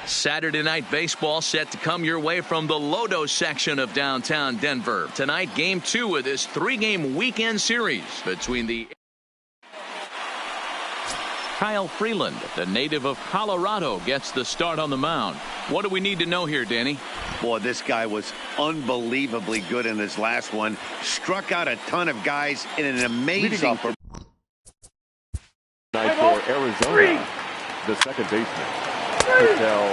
Saturday night baseball set to come your way from the Lodo section of downtown Denver. Tonight, game 2 of this 3-game weekend series between the Kyle Freeland, the native of Colorado, gets the start on the mound. What do we need to know here, Danny? Boy, this guy was unbelievably good in this last one. Struck out a ton of guys in an amazing for Arizona, the second baseman, Ketel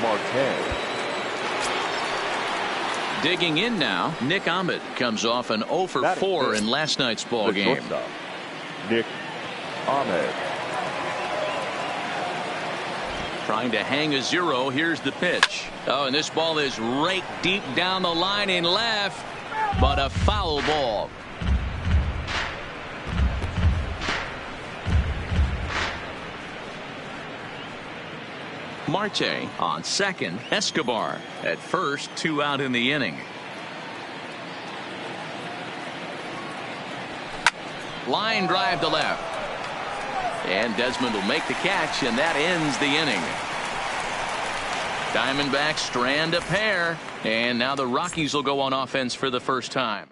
Marte. Digging in now, Nick Ahmed comes off an 0 for 4 in last night's ball game. Nick Ahmed. Trying to hang a 0. Here's the pitch. Oh, and this ball is raked deep down the line in left, but a foul ball. Marte on second. Escobar at first. 2 out in the inning. Line drive to left. And Desmond will make the catch, and that ends the inning. Diamondbacks strand a pair, and now the Rockies will go on offense for the first time.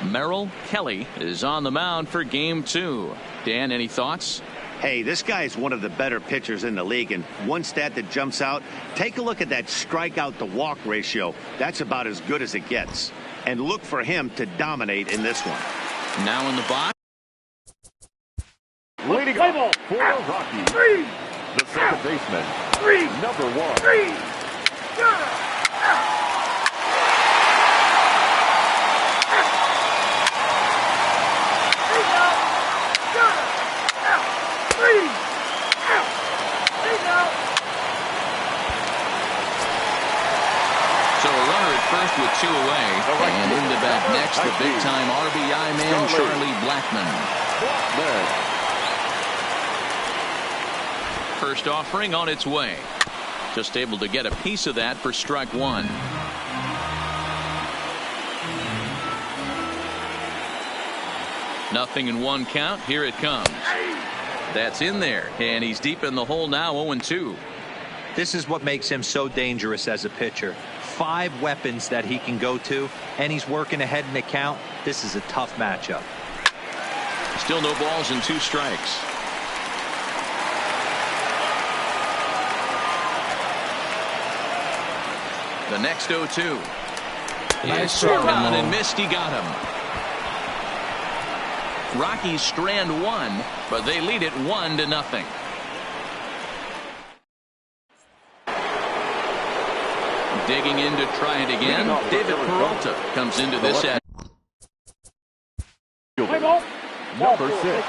Merrill Kelly is on the mound for game 2. Dan, any thoughts? Hey, this guy is one of the better pitchers in the league, and one stat that jumps out, take a look at that strikeout to walk ratio. That's about as good as it gets. And look for him to dominate in this one. Now in the box. Leading up for Rockies, the second baseman, number 1. So a runner at first with 2 away, and in the bat next, the big-time RBI man, Charlie Blackmon. First offering on its way. Just able to get a piece of that for strike 1. Nothing in 1 count. Here it comes. That's in there, and he's deep in the hole now. 0-2. This is what makes him so dangerous as a pitcher. 5 weapons that he can go to, and he's working ahead in the count. This is a tough matchup. Still no balls and 2 strikes. The next 0-2. Is swung on and missed. He got him. Rockies strand 1, but they lead it 1-0. Digging in to try it again. David Peralta comes into this at number 6.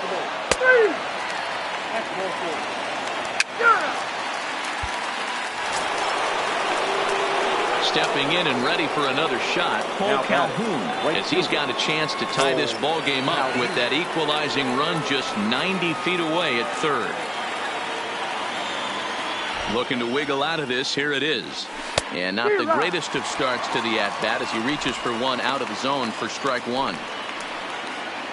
Stepping in and ready for another shot, Paul Calhoun, as he's got a chance to tie this ball game up with that equalizing run just 90 feet away at third. Looking to wiggle out of this. Here it is. And not the greatest of starts to the at-bat as he reaches for 1 out of the zone for strike 1.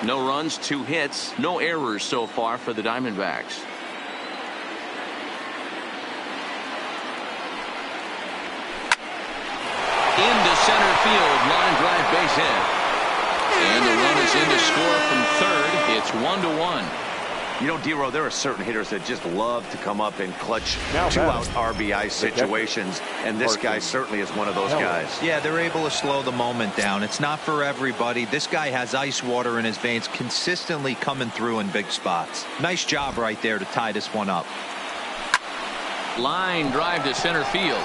No runs, 2 hits, no errors so far for the Diamondbacks. Into center field, line drive, base hit. And the run is in to score from third. It's 1-1. You know, D-Row, there are certain hitters that just love to come up and clutch 2-out RBI situations, and this guy certainly is one of those guys. Yeah, they're able to slow the moment down. It's not for everybody. This guy has ice water in his veins, consistently coming through in big spots. Nice job right there to tie this one up. Line drive to center field.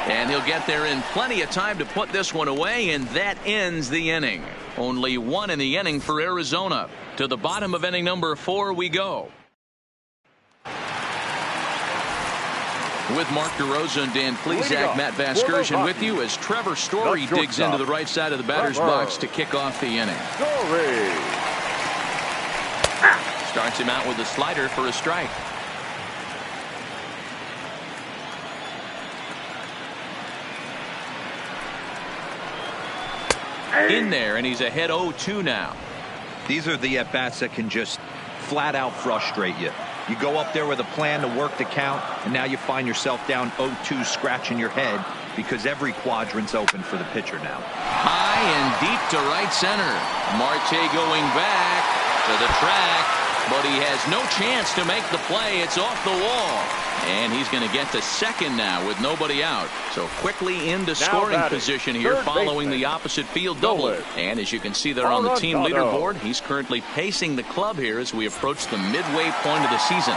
And he'll get there in plenty of time to put this one away, and that ends the inning. Only 1 in the inning for Arizona. To the bottom of inning number 4 we go. With Mark DeRosa and Dan Plesac, Matt Vasgersian with you as Trevor Story digs into the right side of the batter's box to kick off the inning. Starts him out with a slider for a strike. In there, and he's ahead 0-2 now. These are the at-bats that can just flat out frustrate you. You go up there with a plan to work the count, and now you find yourself down 0-2 scratching your head because every quadrant's open for the pitcher now. High and deep to right center. Marte going back to the track, but he has no chance to make the play. It's off the wall. And he's going to get to second now with nobody out. So quickly into scoring position here following the opposite field double. And as you can see there on the team leaderboard, he's currently pacing the club here as we approach the midway point of the season.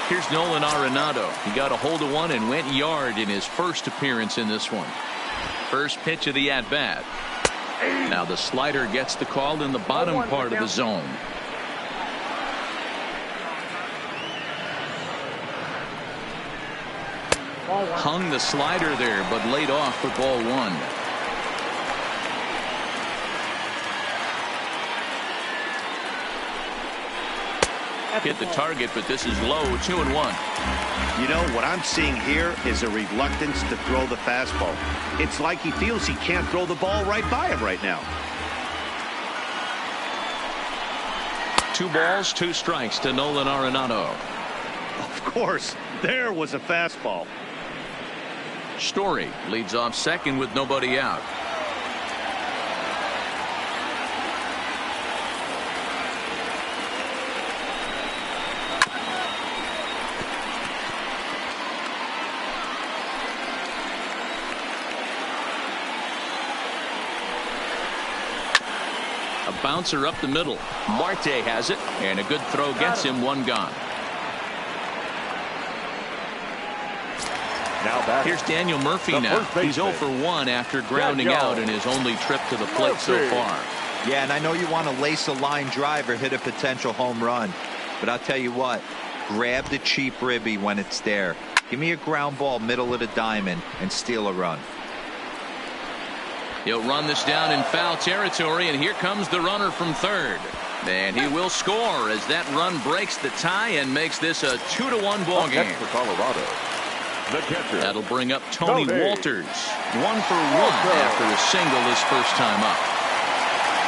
Here's Nolan Arenado. He got a hold of one and went yard in his first appearance in this one. First pitch of the at-bat. Now the slider gets the call in the bottom part of the zone. Hung the slider there, but laid off for ball one. Hit the target, but this is low, 2-1. You know, what I'm seeing here is a reluctance to throw the fastball. It's like he feels he can't throw the ball right by him right now. 2 balls, 2 strikes to Nolan Arenado. Of course, there was a fastball. Story leads off second with nobody out. A bouncer up the middle. Marte has it, and a good throw gets him, 1 gone. Now here's Daniel Murphy now. He's 0 for 1 after grounding out in his only trip to the plate so far. Yeah, and I know you want to lace a line drive or hit a potential home run, but I'll tell you what, grab the cheap ribby when it's there. Give me a ground ball middle of the diamond and steal a run. He'll run this down in foul territory, and here comes the runner from third. And he will score as that run breaks the tie and makes this a 2-1 ball game. For Colorado, the catcher. That'll bring up Tony Walters. 1 for 1 after a single his first time up.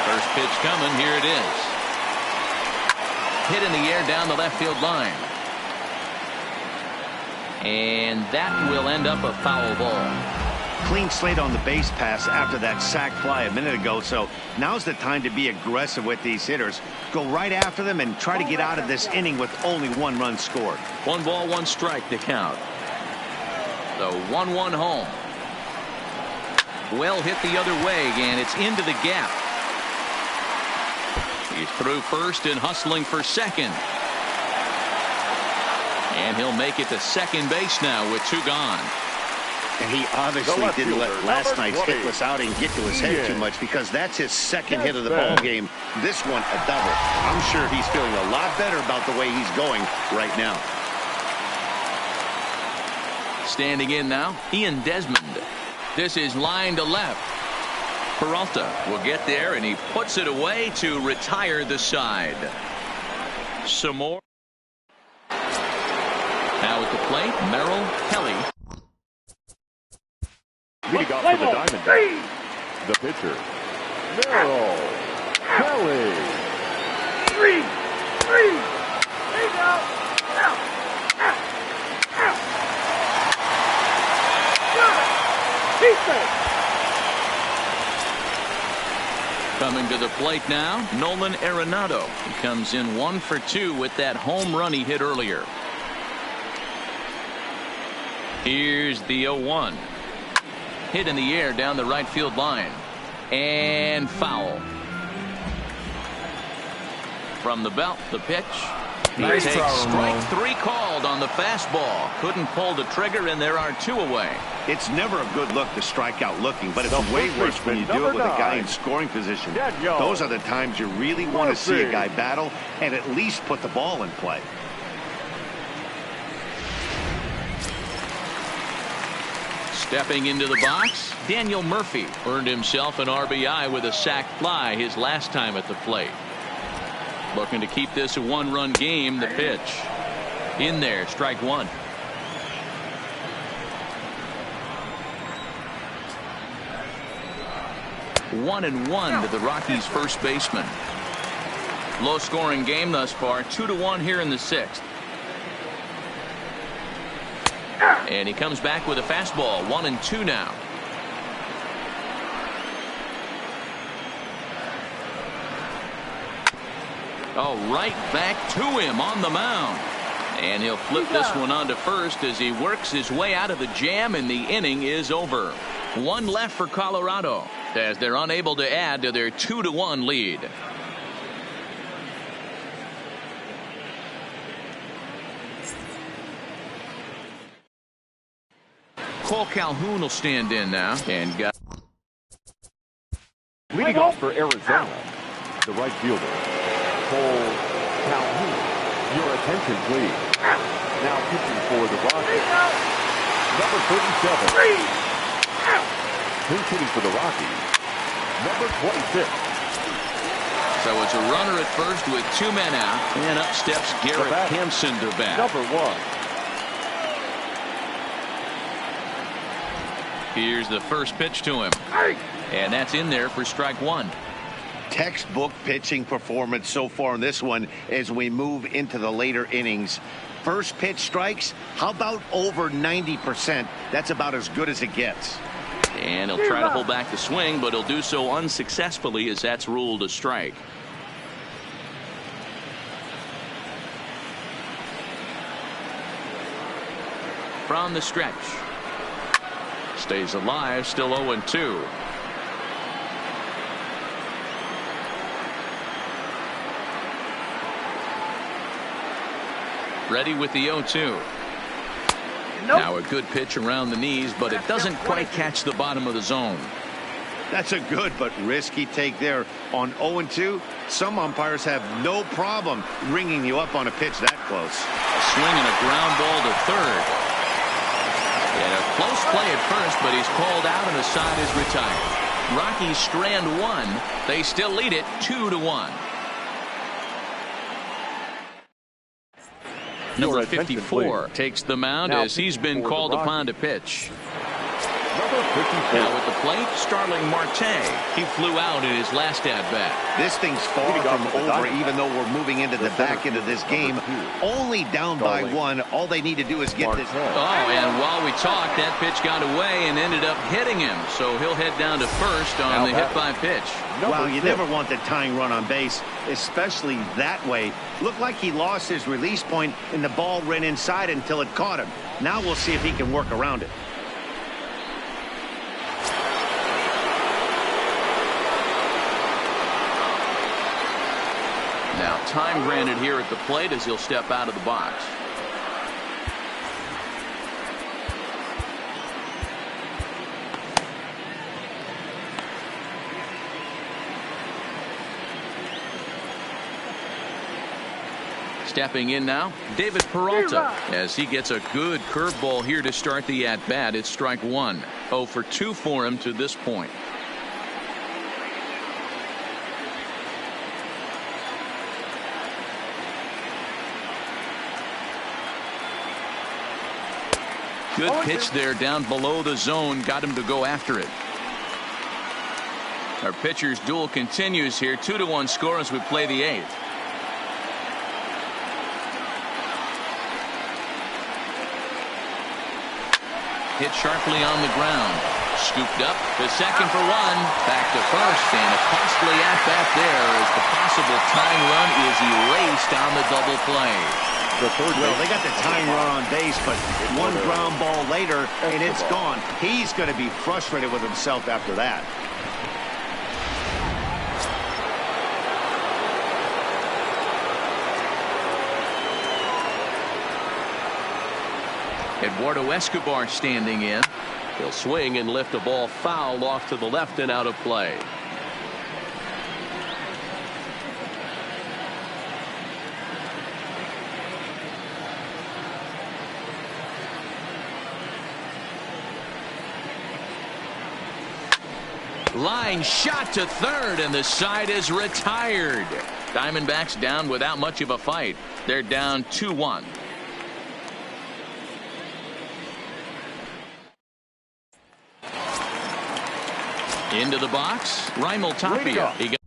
First pitch coming. Here it is. Hit in the air down the left field line. And that will end up a foul ball. Clean slate on the base pass after that sac fly a minute ago, so now's the time to be aggressive with these hitters. Go right after them and try to get out of this inning with only 1 run scored. 1 ball, 1 strike to count. The 1-1 home. Well hit the other way, and it's into the gap. He's through first and hustling for second. And he'll make it to second base now with 2 gone. And he obviously didn't let last night's hitless outing get to his head too much, because that's his second hit of the ball game. This one a double. I'm sure he's feeling a lot better about the way he's going right now. Standing in now, Ian Desmond. This is line to left. Peralta will get there, and he puts it away to retire the side. Some more. Now at the plate, Merrill Kelly. Leading off for the Diamondbacks, the pitcher, Merrill Kelly. 3. There you go. Coming to the plate now, Nolan Arenado. He comes in 1 for 2 with that home run he hit earlier. Here's the 0-1. Hit in the air down the right field line. And foul. From the belt, the pitch. He takes strike 3 called on the fastball. Couldn't pull the trigger, and there are 2 away. It's never a good look to strike out looking, but it's way worse when you do it with a guy in scoring position. Those are the times you really want to see a guy battle and at least put the ball in play. Stepping into the box, Daniel Murphy earned himself an RBI with a sac fly his last time at the plate. Looking to keep this a 1-run game. The pitch in there, strike 1. One and 1 to the Rockies' first baseman. Low scoring game thus far, 2-1 here in the 6th. And he comes back with a fastball, 1-2 now. Oh, right back to him on the mound. And he'll flip this one onto first as he works his way out of the jam, and the inning is over. One left for Colorado as they're unable to add to their 2-1 lead. Cole Calhoun will stand in now and got leading off for Arizona, the right fielder, Cole Calhoun. Your attention, please. Now pitching for the Rockies, number 37. Pinch hitting for the Rockies, number 26. So it's a runner at first with 2 men out, and up steps Garrett Hampson to bat. Number 1. Here's the first pitch to him, and that's in there for strike 1. Textbook pitching performance so far in this one as we move into the later innings. First pitch strikes, how about over 90%? That's about as good as it gets. And he'll try to hold back the swing, but he'll do so unsuccessfully as that's ruled a strike. From the stretch. Stays alive, still 0-2. Ready with the 0-2. Now a good pitch around the knees, but it doesn't quite catch the bottom of the zone. That's a good but risky take there. On 0-2, some umpires have no problem ringing you up on a pitch that close. Swinging a ground ball to third. And a close play at first, but he's called out and the side is retired. Rockies strand 1. They still lead it 2-1. Number 54 takes the mound now as he's been called upon to pitch. Number 54. Now at the plate, Starling Marte. He flew out in his last at-bat. This thing's far from over, even though we're moving into the back end of this game. Only down by 1. All they need to do is get this. Oh, and while we talked, that pitch got away and ended up hitting him. So he'll head down to first on the hit by pitch. Well, you never want the tying run on base, especially that way. Looked like he lost his release point and the ball ran inside until it caught him. Now we'll see if he can work around it. Now time granted here at the plate as he'll step out of the box. Stepping in now, David Peralta, as he gets a good curveball here to start the at-bat. It's strike 1. 0 for 2 for him to this point. Good pitch there down below the zone, got him to go after it. Our pitcher's duel continues here, 2-1 score as we play the 8th. Hit sharply on the ground. Scooped up to second for 1. Back to first, and a costly at-bat there as the possible tying run is erased on the double play. Well, they got the tying run on base, but one ground ball later, and it's gone. He's going to be frustrated with himself after that. Eduardo Escobar standing in. He'll swing and lift a ball foul off to the left and out of play. Line shot to third, and the side is retired. Diamondbacks down without much of a fight. They're down 2-1. Into the box, Raimel Tapia. He got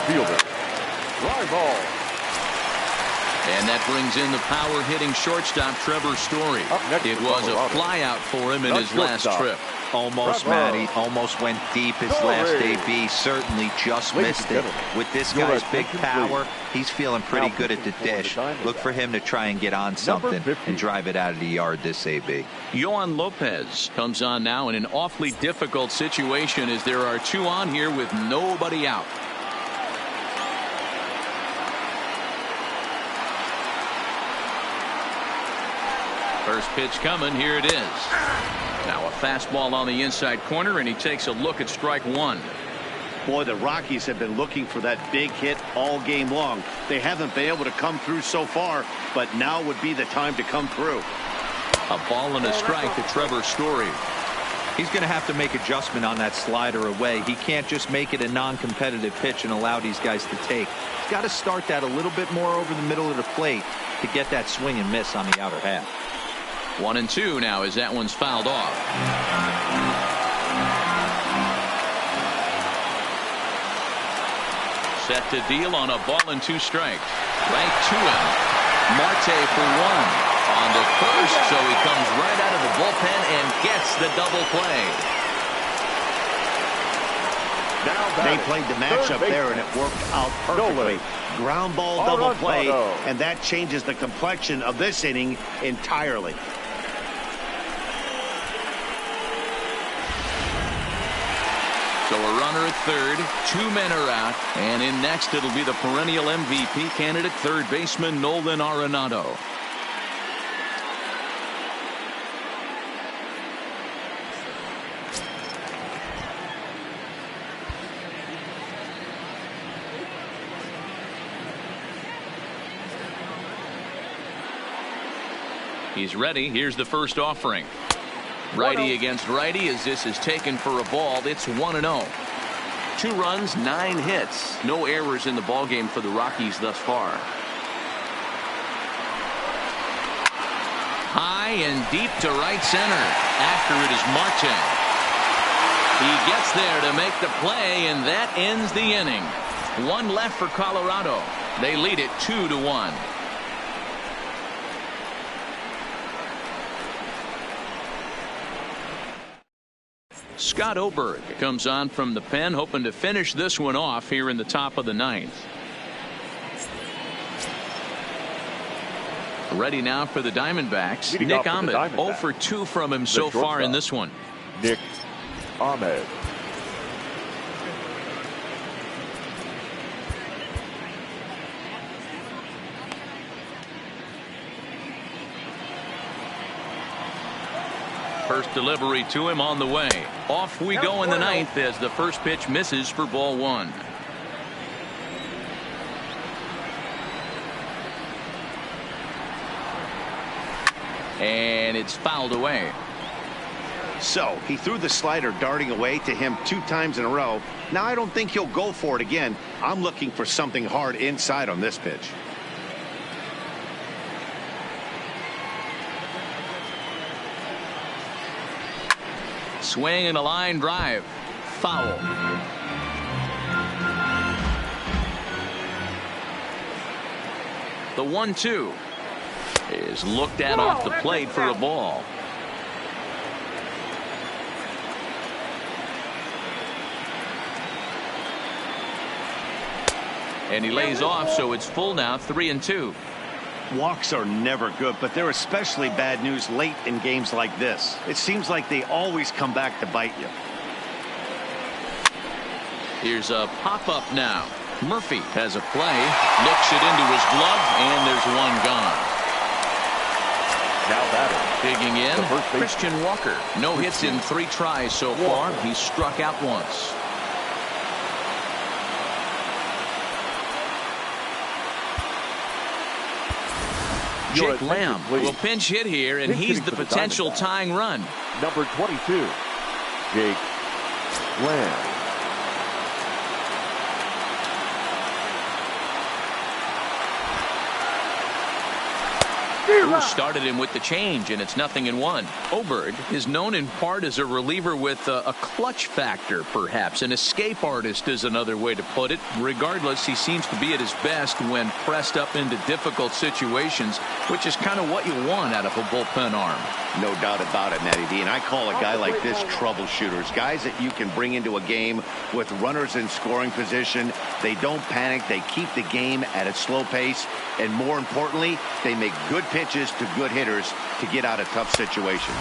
fielder. Fly ball. And that brings in the power-hitting shortstop, Trevor Story. It was a flyout for him in his last trip. Almost, Matty. Almost went deep his last AB. Certainly just missed it. With this guy's big power, he's feeling pretty good at the dish. Look for him to try and get on something and drive it out of the yard this AB. Yohan Lopez comes on now in an awfully difficult situation as there are two on here with nobody out. First pitch coming. Here it is. Now a fastball on the inside corner, and he takes a look at strike one. Boy, the Rockies have been looking for that big hit all game long. They haven't been able to come through so far, but now would be the time to come through. A ball and a strike to Trevor Story. He's going to have to make adjustment on that slider away. He can't just make it a non-competitive pitch and allow these guys to take. He's got to start that a little bit more over the middle of the plate to get that swing and miss on the outer half. 1-2 now as that one's fouled off. Set to deal on a ball and two strikes. Right to him. Marte for one. On to first, so he comes right out of the bullpen and gets the double play. They played the matchup there, and it worked out perfectly. Ground ball double play, and that changes the complexion of this inning entirely. So a runner at third, two men are out, and in next it'll be the perennial MVP candidate, third baseman Nolan Arenado. He's ready. Here's the first offering. Righty against righty as this is taken for a ball. It's 1-0. 2 runs, 9 hits. No errors in the ballgame for the Rockies thus far. High and deep to right center. After it is Marte. He gets there to make the play, and that ends the inning. 1 left for Colorado. They lead it 2-1. Scott Oberg comes on from the pen, hoping to finish this one off here in the top of the 9th. Ready now for the Diamondbacks. Nick Ahmed, 0 for 2 from him so far in this one. Nick Ahmed. First delivery to him on the way. Off we go in the 9th as the first pitch misses for ball 1. And it's fouled away. So he threw the slider darting away to him 2 times in a row. Now I don't think he'll go for it again. I'm looking for something hard inside on this pitch. Swing and a line drive. Foul. The 1-2 is looked at off the plate for a ball. And he lays off, so it's full now, 3-2. Walks are never good, but they're especially bad news late in games like this. It seems like they always come back to bite you. Here's a pop-up now. Murphy has a play, looks it into his glove, and there's one gone. Now batting. Digging in, Christian Walker. No hits in 3 tries so far. He's struck out once. Jake Lamb will pinch hit here, and he's the potential tying run. Number 22, Jake Lamb. Who started him with the change, and it's 0-1. Oberg is known in part as a reliever with a clutch factor, perhaps. An escape artist is another way to put it. Regardless, he seems to be at his best when pressed up into difficult situations, which is kind of what you want out of a bullpen arm. No doubt about it, Matty D. And I call a guy like this troubleshooters. Guys that you can bring into a game with runners in scoring position. They don't panic. They keep the game at a slow pace. And more importantly, they make good pitches to good hitters to get out of tough situations.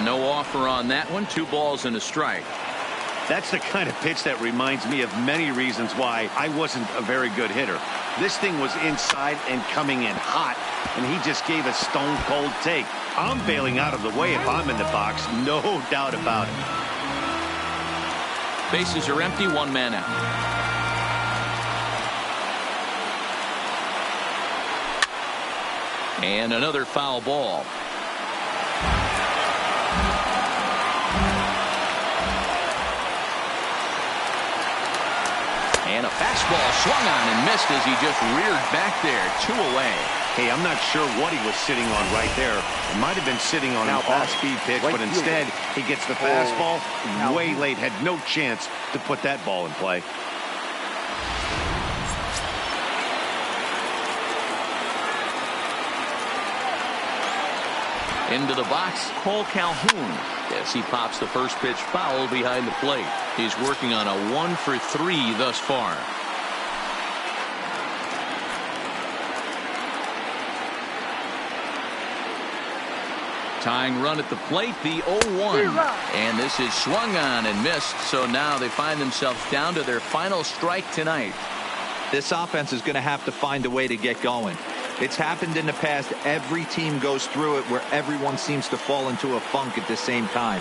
No offer on that one. 2 balls and a strike. That's the kind of pitch that reminds me of many reasons why I wasn't a very good hitter. This thing was inside and coming in hot, and he just gave a stone-cold take. I'm bailing out of the way if I'm in the box, no doubt about it. Bases are empty, 1 man out. And another foul ball. And a fastball swung on and missed as he just reared back there. 2 away. Hey, I'm not sure what he was sitting on right there. It might have been sitting on a fast-speed pitch, but instead he gets the fastball way late. Had no chance to put that ball in play. Into the box, Cole Calhoun. Yes, he pops the first pitch foul behind the plate. He's working on a 1 for 3 thus far. Tying run at the plate, the 0-1. And this is swung on and missed, so now they find themselves down to their final strike tonight. This offense is going to have to find a way to get going. It's happened in the past. Every team goes through it where everyone seems to fall into a funk at the same time.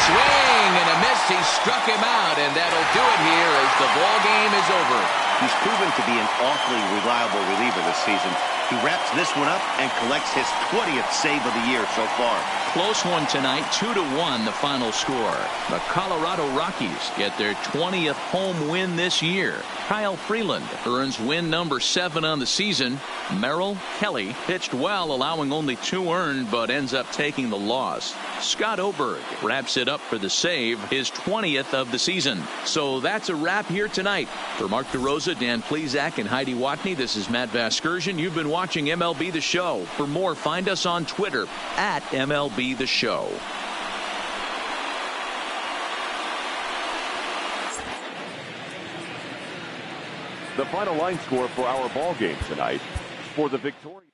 Swing and a miss. He struck him out, and that'll do it here as the ball game is over. He's proven to be an awfully reliable reliever this season. He wraps this one up and collects his 20th save of the year so far. Close one tonight, 2-1 the final score. The Colorado Rockies get their 20th home win this year. Kyle Freeland earns win number 7 on the season. Merrill Kelly pitched well, allowing only 2 earned, but ends up taking the loss. Scott Oberg wraps it up for the save, his 20th of the season. So that's a wrap here tonight. For Mark DeRosa, Dan Plesac, and Heidi Watney, this is Matt Vasgersian. You've been watching MLB The Show. For more, find us on Twitter at MLB The Show. The final line score for our ball game tonight. For the victorious